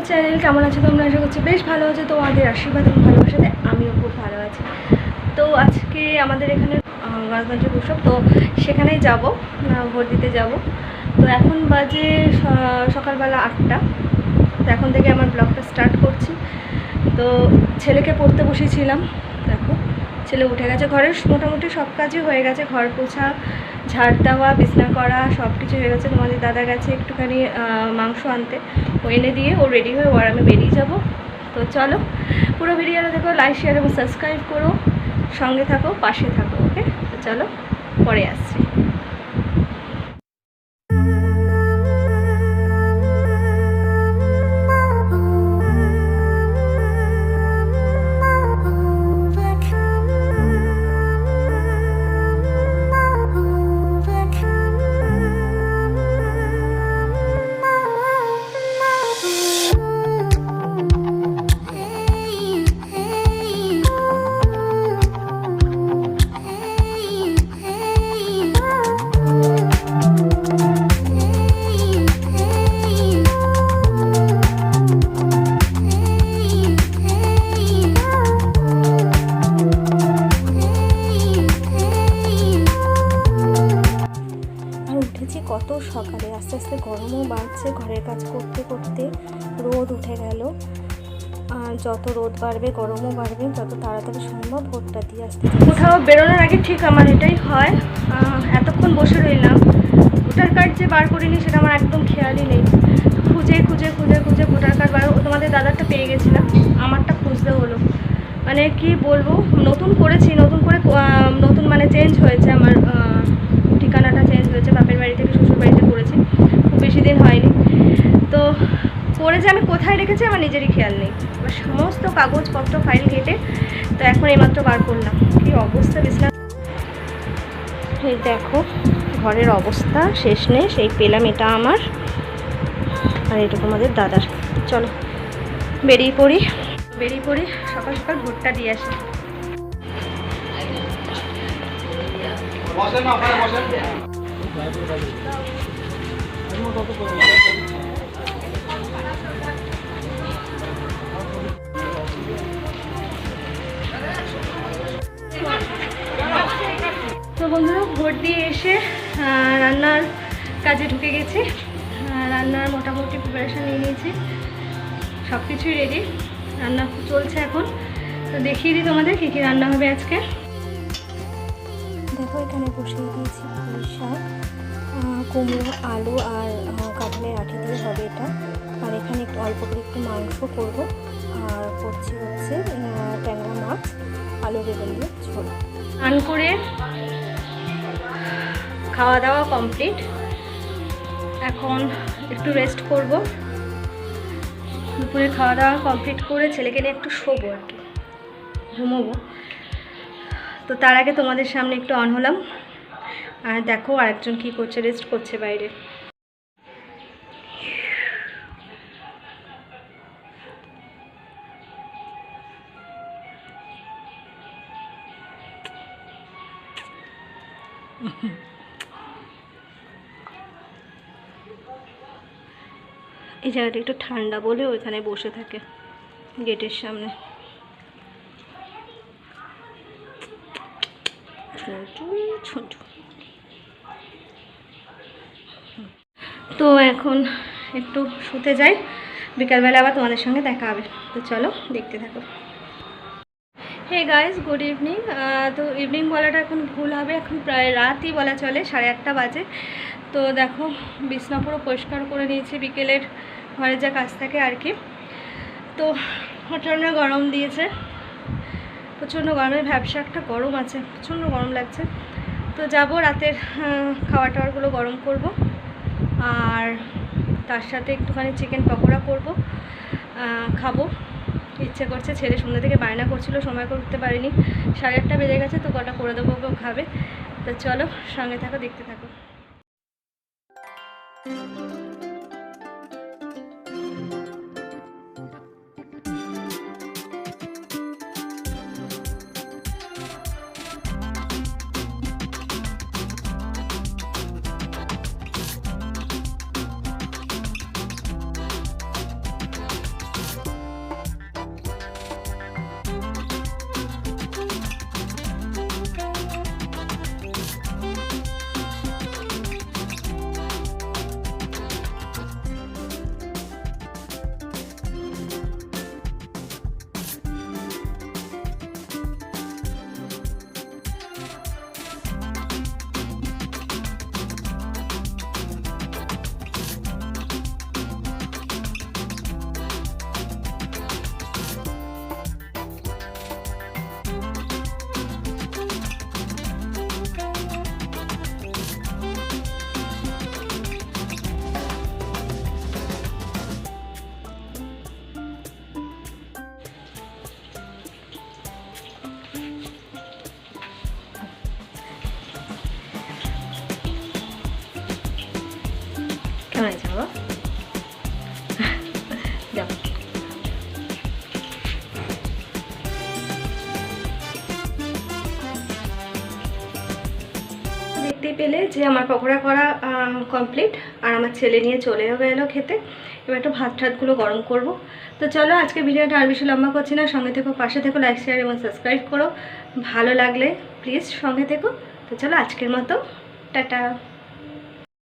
Channel. কেমন আছো তোমরা? আশা করছি বেশ ভালো আছে। তোমাদের আশীর্বাদ এবং ভালোবাসাতে আমিও খুব ভালো আছি। তো আজকে আমাদের এখানে গণতন্ত্র উৎসব, তো সেখানেই যাব, ভোট দিতে যাব। তো এখন বাজে সকালবেলা 8টা। তো এখন থেকে আমার ব্লগটা স্টার্ট করছি। তো ছেলেকে পড়তে বসেছিলাম, দেখো ছেলে উঠে গেছে। ঘরের মোটামুটি সব কাজই হয়ে গেছে, ঘর পোছা, ঝাড় দেওয়া, বিছনা করা, সব কিছু হয়ে গেছে। তোমাদের দাদা গেছে একটুখানি মাংস আনতে, ও এনে দিয়ে ও রেডি হয়ে আর আমি বেরিয়ে যাব। তো চলো পুরো ভিডিওটা দেখো, লাইক শেয়ার এবং সাবস্ক্রাইব করো, সঙ্গে থাকো, পাশে থাকো। ওকে, তো চলো পরে আসছি। কত সকালে, আস্তে আস্তে গরমও বাড়ছে। ঘরের কাজ করতে করতে রোদ উঠে গেল। আর যত রোদ বাড়বে গরমও বাড়বে, যত তাড়াতাড়ি সম্ভব ভোটটা দিয়ে আসতে। কোথাও বেরোনোর আগে ঠিক আমার এটাই হয়, এতক্ষণ বসে রইলাম, ভোটার কার্ড যে বার করিনি সেটা আমার একদম খেয়ালই নেই। খুঁজে খুঁজে খুঁজে খুঁজে ভোটার কার্ড বার, তোমাদের দাদারটা পেয়ে গেছিলাম, আমারটা খুঁজতে হলো। মানে কি বলবো, নতুন করেছি, নতুন করে নতুন মানে চেঞ্জ হয়েছে, আমার ঠিকানাটা চেঞ্জ হয়েছে, বাপের বাড়ি থেকে শ্বশুর বাড়িতে করেছি, খুব বেশি দিন হয়নি। তো করে যে আমি কোথায় রেখেছি আমার নিজেরই খেয়াল নেই। এবার সমস্ত কাগজপত্র ফাইল ঘেটে তো এখন এইমাত্র বার করলাম। কি অবস্থা বিছনা, এই দেখো ঘরের অবস্থা শেষ নেই। সেই পেলাম এটা আমার, আর এটা তোমাদের দাদার। চলো বেরিয়ে পড়ি, সকাল সকাল ভোটটা দিয়ে আসি। তো বন্ধুরা, ভোট দিয়ে এসে রান্নার কাজে ঢুকে গেছি। রান্নার মোটামুটি প্রিপারেশান নিয়ে নিয়েছি, সব কিছুই রেডি, রান্না চলছে এখন। তো দেখিয়ে দিই তোমাদের কী কী রান্না হবে আজকে। দেখো এখানে বসিয়ে দিয়েছি পুঁই শাক, কুমড়ো, আলু আর কাঁঠালের আঠি দিয়ে হবে এটা। আর এখানে একটু অল্প করে একটু মাংস করবো, আর করছি হচ্ছে ট্যাংরা মাছ, আলু বেগুন দিয়ে ঝোল। স্নান করে খাওয়া দাওয়া কমপ্লিট, এখন একটু রেস্ট করব। দুপুরে খাওয়া দাওয়া কমপ্লিট করে ছেলেকে নিয়ে একটু শোবো, আর কি ঘুমোবো। তো তার আগে তোমাদের সামনে একটু অন হলাম। আর দেখো আরেকজন কি করছে, রেস্ট করছে বাইরে। এই জায়গাটা একটু ঠান্ডা বলে ওইখানে বসে থাকে গেটের সামনে। তো এখন একটু শুতে যাই, বিকালবেলা আবার তোমাদের সঙ্গে দেখা হবে। তো চলো দেখতে থাকো। Hey guys, good evening. তো ইভিনিং বলাটা এখন ভুল হবে, এখন প্রায় রাতই বলা চলে, 8:30 বাজে। তো দেখো বিছনা পুরো পরিষ্কার করে নিয়েছি, বিকেলের ঘরে যা কাজ থাকে আর কি। তো প্রচণ্ড গরম দিয়েছে, প্রচণ্ড গরমের ব্যবসা, একটা গরম আছে, প্রচণ্ড গরম লাগছে। তো যাব রাতের খাওয়া টাওয়ারগুলো গরম করব, আর তার সাথে একটুখানি চিকেন পকোড়া করব, খাবো। ইচ্ছে করছে, ছেলে সন্ধ্যা থেকে বায়না করছিল, সময় করতে পারিনি, 8:30 বেজে গেছে। তো কটা করে দেবো, ওকেও খাবে। তো চলো সঙ্গে থাকো, দেখতে থাকো। কেমন হয়েছে বাবা? যাও। দেখতেই পেলে যে আমার পকোড়া করা কমপ্লিট, আর আমার ছেলে নিয়ে চলেও গেলো খেতে। এবার একটু ভাত ঠাতগুলো গরম করব। তো চলো আজকে ভিডিওটা আর বেশি লম্বা করছি না, সঙ্গে থেকো, পাশে থেকো, লাইক শেয়ার এবং সাবস্ক্রাইব করো। ভালো লাগলে প্লিজ সঙ্গে থেকো। তো চলো আজকের মতো টাটা।